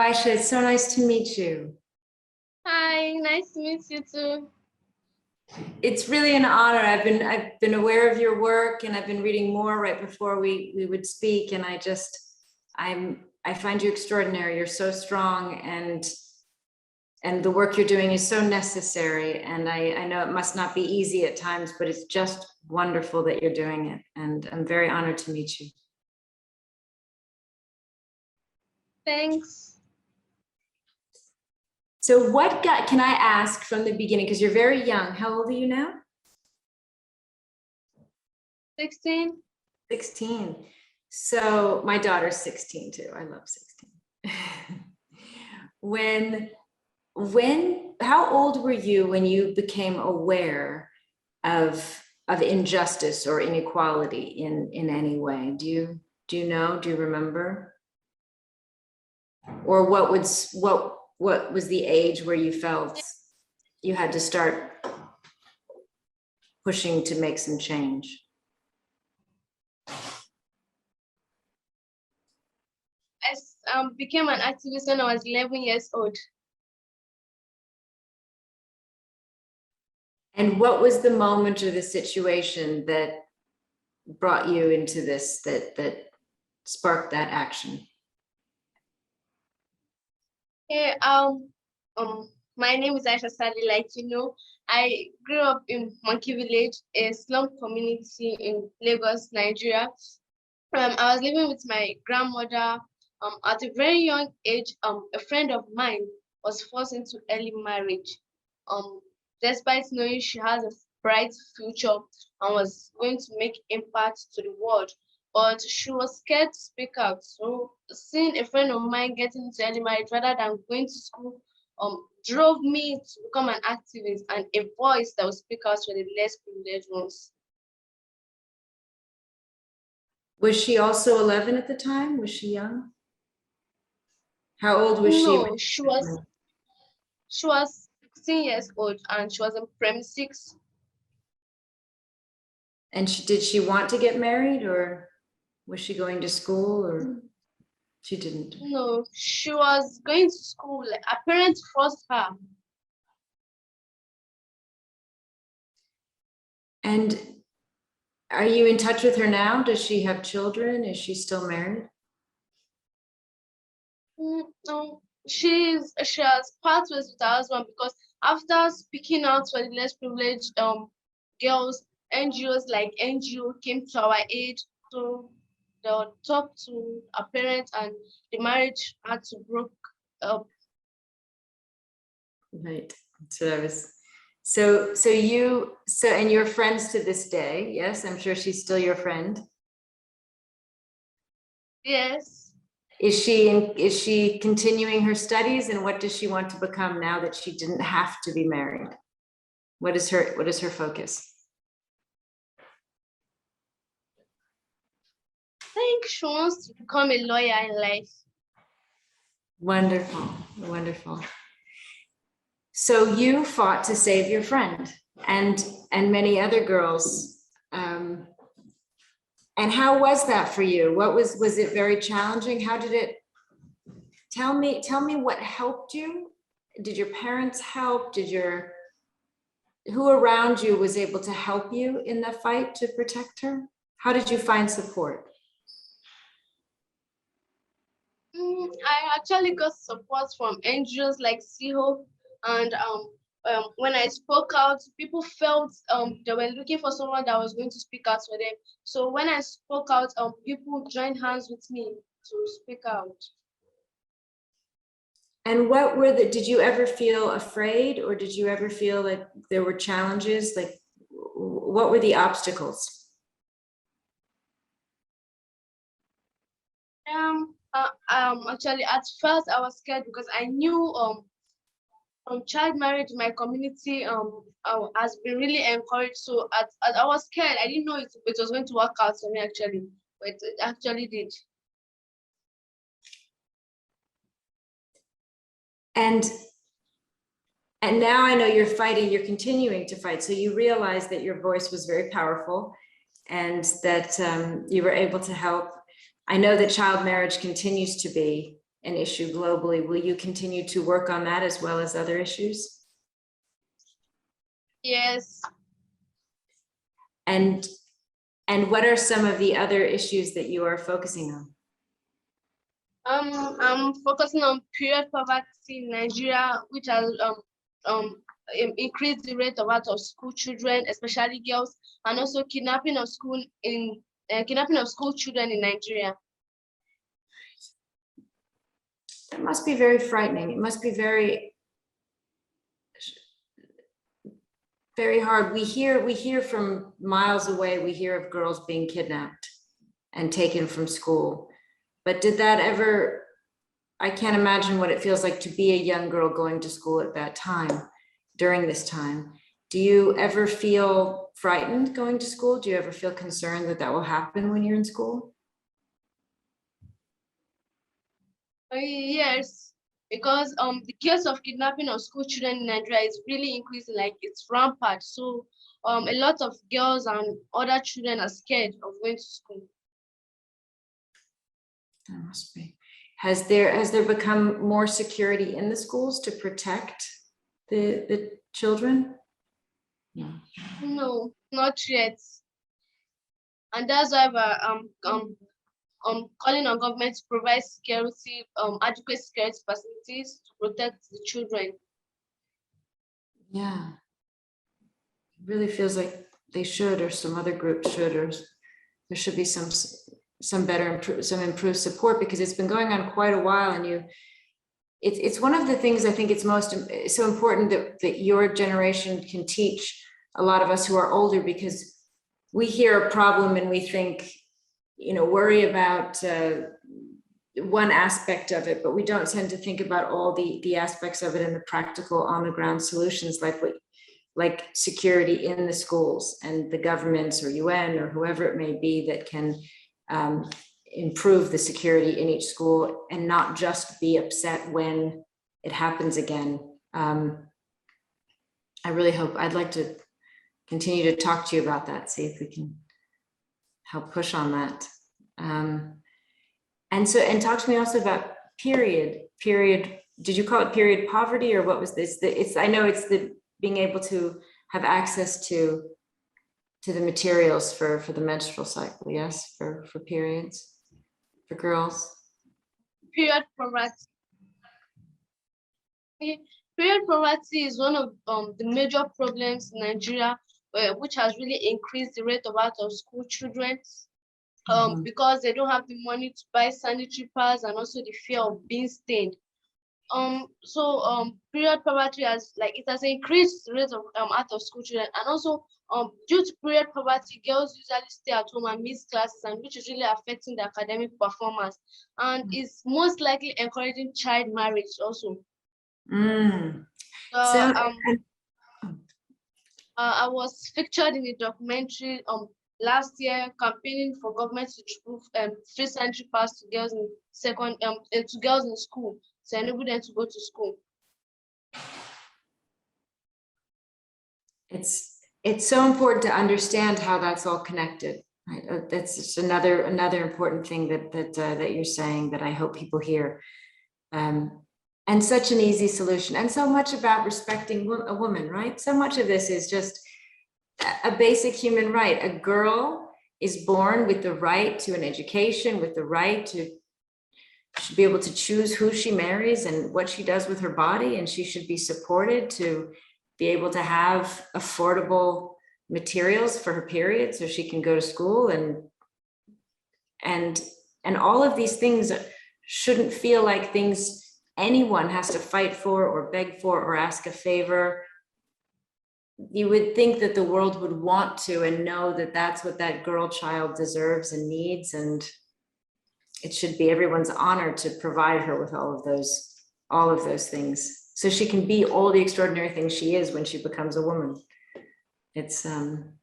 Aisha, it's so nice to meet you. Hi, nice to meet you too. It's really an honor. I've been aware of your work, and I've been reading more right before we would speak, and I find you extraordinary. You're so strong, and the work you're doing is so necessary. And I know it must not be easy at times, but it's just wonderful that you're doing it. And I'm very honored to meet you. Thanks. So can I ask from the beginning, because you're very young, how old are you now? 16. 16. So my daughter's 16 too. I love 16. How old were you when you became aware of injustice or inequality in any way? Do you know? Do you remember? Or what was the age where you felt you had to start pushing to make some change? I became an activist when I was 11 years old. And what was the moment or the situation that brought you into this, that sparked that action? Hey, my name is Aisha Saleh. Like you know, I grew up in Monkey Village, a slum community in Lagos, Nigeria. I was living with my grandmother. At a very young age, a friend of mine was forced into early marriage. Despite knowing she has a bright future and was going to make impact to the world, but she was scared to speak out. So seeing a friend of mine getting into early marriage rather than going to school, drove me to become an activist and a voice that would speak out for the less privileged ones. Was she also 11 at the time? Was she young? How old was she? No, she was 16 years old and she was in primary 6. And did she want to get married, or was she going to school, or she didn't? No, she was going to school. Her parents forced her. And are you in touch with her now? Does she have children? Is she still married? No, she has parted ways with her husband because after speaking out for the less privileged girls, NGOs like NGO came to our aid, so they talked to her parents and the marriage had to break up. Right. So that was and you're friends to this day. Yes, I'm sure she's still your friend. Yes. Is she continuing her studies, and what does she want to become now that she didn't have to be married? What is her focus? I think she wants to become a lawyer in life. Wonderful, wonderful. So you fought to save your friend and many other girls. And how was that for you? Was it very challenging? How did it, tell me what helped you? Did your parents help? Who around you was able to help you in the fight to protect her? How did you find support? I actually got support from NGOs like CHO, and when I spoke out, people felt they were looking for someone that was going to speak out for them. So when I spoke out, people joined hands with me to speak out. And did you ever feel afraid, or did you ever feel like there were challenges? Like, what were the obstacles? Actually, at first I was scared because I knew child marriage in my community has been really encouraged. So I was scared. I didn't know it was going to work out for me actually, but it actually did. And now I know you're fighting, you're continuing to fight. So you realize that your voice was very powerful and that you were able to help. I know that child marriage continues to be an issue globally. Will you continue to work on that as well as other issues? Yes. And what are some of the other issues that you are focusing on? I'm focusing on period poverty in Nigeria, which has increased the rate of out of school children, especially girls, and also kidnapping of school children in Nigeria. That must be very frightening. It must be very, very hard. We hear from miles away, we hear of girls being kidnapped and taken from school. But did that ever, I can't imagine what it feels like to be a young girl going to school at that time, during this time. Do you ever feel frightened going to school? Do you ever feel concerned that that will happen when you're in school? Yes, because the case of kidnapping of school children in Nigeria is really increasing, like it's rampant. So a lot of girls and other children are scared of going to school. There must be. Has there become more security in the schools to protect the children? No. No, not yet. And that's why we're calling on government to provide security, adequate security facilities to protect the children. Yeah. It really feels like they should, or some other group should, or there should be some better, some improved support, because it's been going on quite a while. And it's one of the things I think it's so important that your generation can teach a lot of us who are older, because we hear a problem and we think, worry about one aspect of it, but we don't tend to think about all the aspects of it and the practical on the ground solutions, like security in the schools and the governments or UN or whoever it may be that can improve the security in each school and not just be upset when it happens again. I really hope, I'd like to continue to talk to you about that, see if we can help push on that. And talk to me also about period, did you call it period poverty, or what was this? I know it's the being able to have access to the materials for the menstrual cycle, yes, for periods, for girls. Period poverty. Period poverty is one of the major problems in Nigeria, which has really increased the rate of out of school children, because they don't have the money to buy sanitary pads, and also the fear of being stained. Period poverty has increased the rate of out of school children, and also due to period poverty, girls usually stay at home and miss classes, and which is really affecting the academic performance, and is most likely encouraging child marriage also. I was featured in a documentary last year campaigning for government to improve free sanitary pads to girls in to girls in school, to enable them to go to school. It's so important to understand how that's all connected, right? That's just another important thing that you're saying that I hope people hear. And such an easy solution, and so much about respecting a woman, right? So much of this is just a basic human right. A girl is born with the right to an education, with the right to be able to choose who she marries and what she does with her body, and she should be supported to be able to have affordable materials for her period so she can go to school, and all of these things shouldn't feel like things anyone has to fight for or beg for or ask a favor. You would think that the world would want to and know that that's what that girl child deserves and needs, and it should be everyone's honor to provide her with all of those things so she can be all the extraordinary things she is when she becomes a woman. It's I'm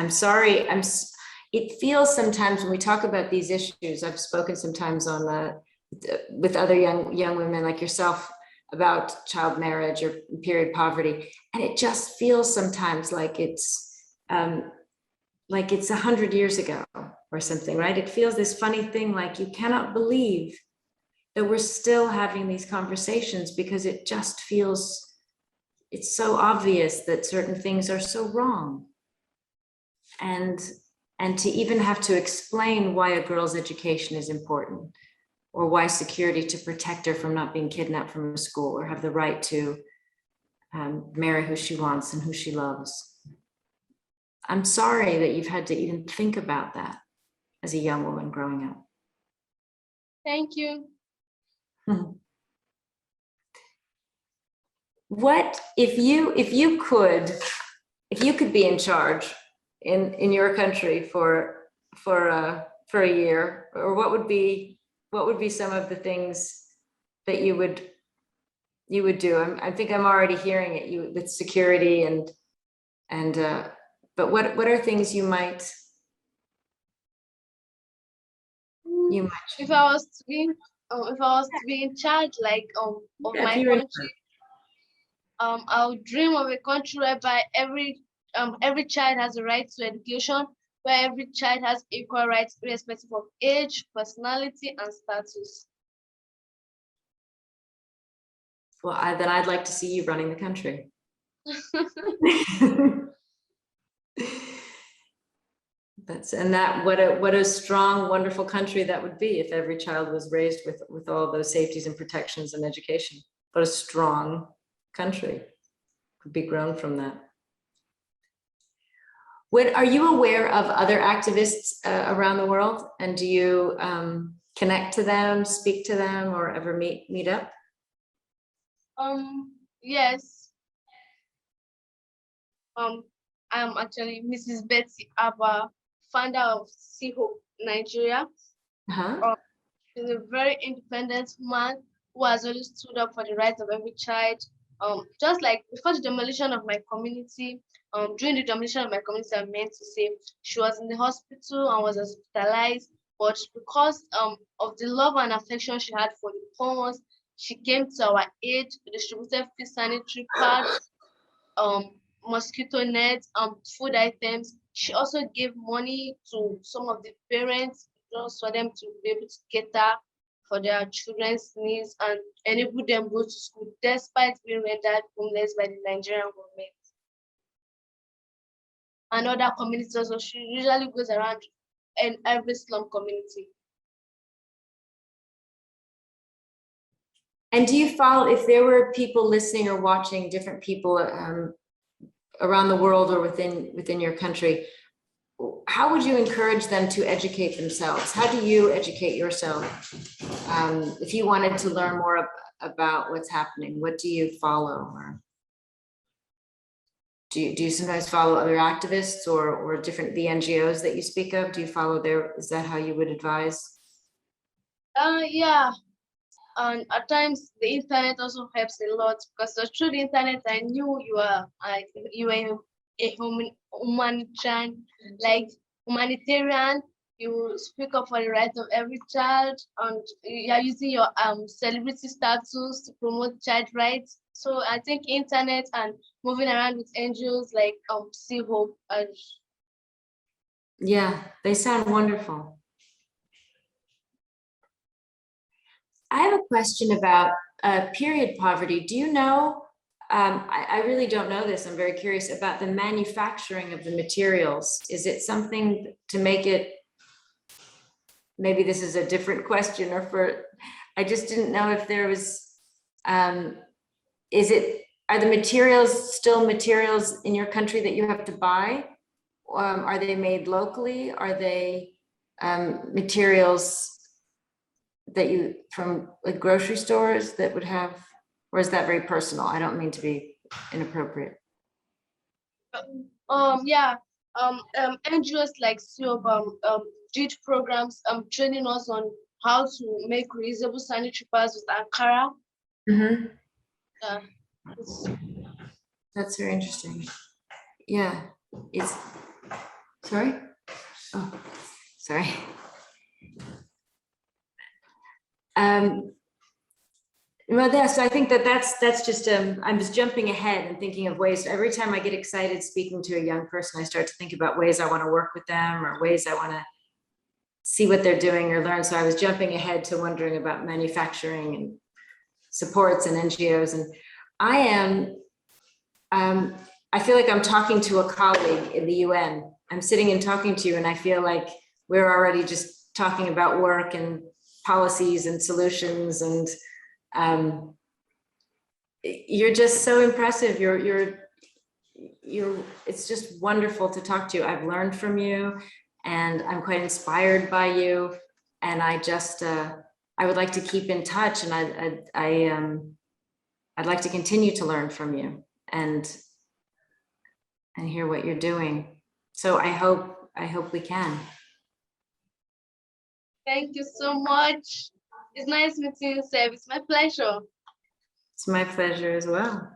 sorry, it feels sometimes when we talk about these issues, I've spoken sometimes on with other young women like yourself about child marriage or period poverty, and it just feels sometimes like it's 100 years ago or something, right? It feels this funny thing, like you cannot believe that we're still having these conversations, because it just feels, it's so obvious that certain things are so wrong. And to even have to explain why a girl's education is important, or why security to protect her from not being kidnapped from a school, or have the right to marry who she wants and who she loves. I'm sorry that you've had to even think about that as a young woman growing up. Thank you. What if you could be in charge in your country for a year, or what would be some of the things that you would do? I think I'm already hearing it, you with security and but what are things you might If I was to be in charge, like of my country, I would dream of a country whereby every child has a right to education, where every child has equal rights irrespective of age, personality, and status. Well, then I'd like to see you running the country. What a strong, wonderful country that would be if every child was raised with all those safeties and protections and education. What a strong country could be grown from that. Are you aware of other activists around the world, and do you connect to them, speak to them, or ever meet up? Yes. I'm actually Mrs. Betsy Abba, founder of Sea Hope Nigeria. She's a very independent woman who has always stood up for the rights of every child. Just like before the demolition of my community, during the demolition of my community, I meant to say, she was in the hospital and was hospitalized, but because of the love and affection she had for the poor ones, she came to our aid, distributed free sanitary pads, mosquito nets, food items. She also gave money to some of the parents just for them to be able to cater for their children's needs and enable them go to school despite being rendered homeless by the Nigerian government. And other communities also, she usually goes around in every slum community. And do you follow, if there were people listening or watching, different people around the world or within your country, how would you encourage them to educate themselves? How do you educate yourself? If you wanted to learn more about what's happening, what do you follow? Or do you sometimes follow other activists or the NGOs that you speak of? Do you follow is that how you would advise? Yeah. And at times the internet also helps a lot, because through the internet I knew you were a humanitarian. You speak up for the rights of every child, and you are using your celebrity status to promote child rights. So I think internet and moving around with NGOs like Sea Hope. Yeah, they sound wonderful. I have a question about period poverty. Do you know, I really don't know this, I'm very curious about the manufacturing of the materials. Is it something to make it, maybe this is a different question, I just didn't know if there was, are the materials still materials in your country that you have to buy? Are they made locally? Are they materials that you from like grocery stores that would have, or is that very personal? I don't mean to be inappropriate. Yeah. NGOs like SEOB did programs training us on how to make reusable sanitary pads with Ankara. That's very interesting. Yeah, sorry. Oh, sorry. Well, yes, I think that's just, I'm just jumping ahead and thinking of ways. Every time I get excited speaking to a young person, I start to think about ways I want to work with them, or ways I want to see what they're doing or learn. So I was jumping ahead to wondering about manufacturing and supports and NGOs. And I am, I feel like I'm talking to a colleague in the UN. I'm sitting and talking to you, and I feel like we're already just talking about work and policies and solutions. And you're just so impressive. It's just wonderful to talk to you. I've learned from you, and I'm quite inspired by you. And I just, I would like to keep in touch, and I'd like to continue to learn from you and hear what you're doing. So I hope we can. Thank you so much. It's nice meeting you, Seb. It's my pleasure. It's my pleasure as well.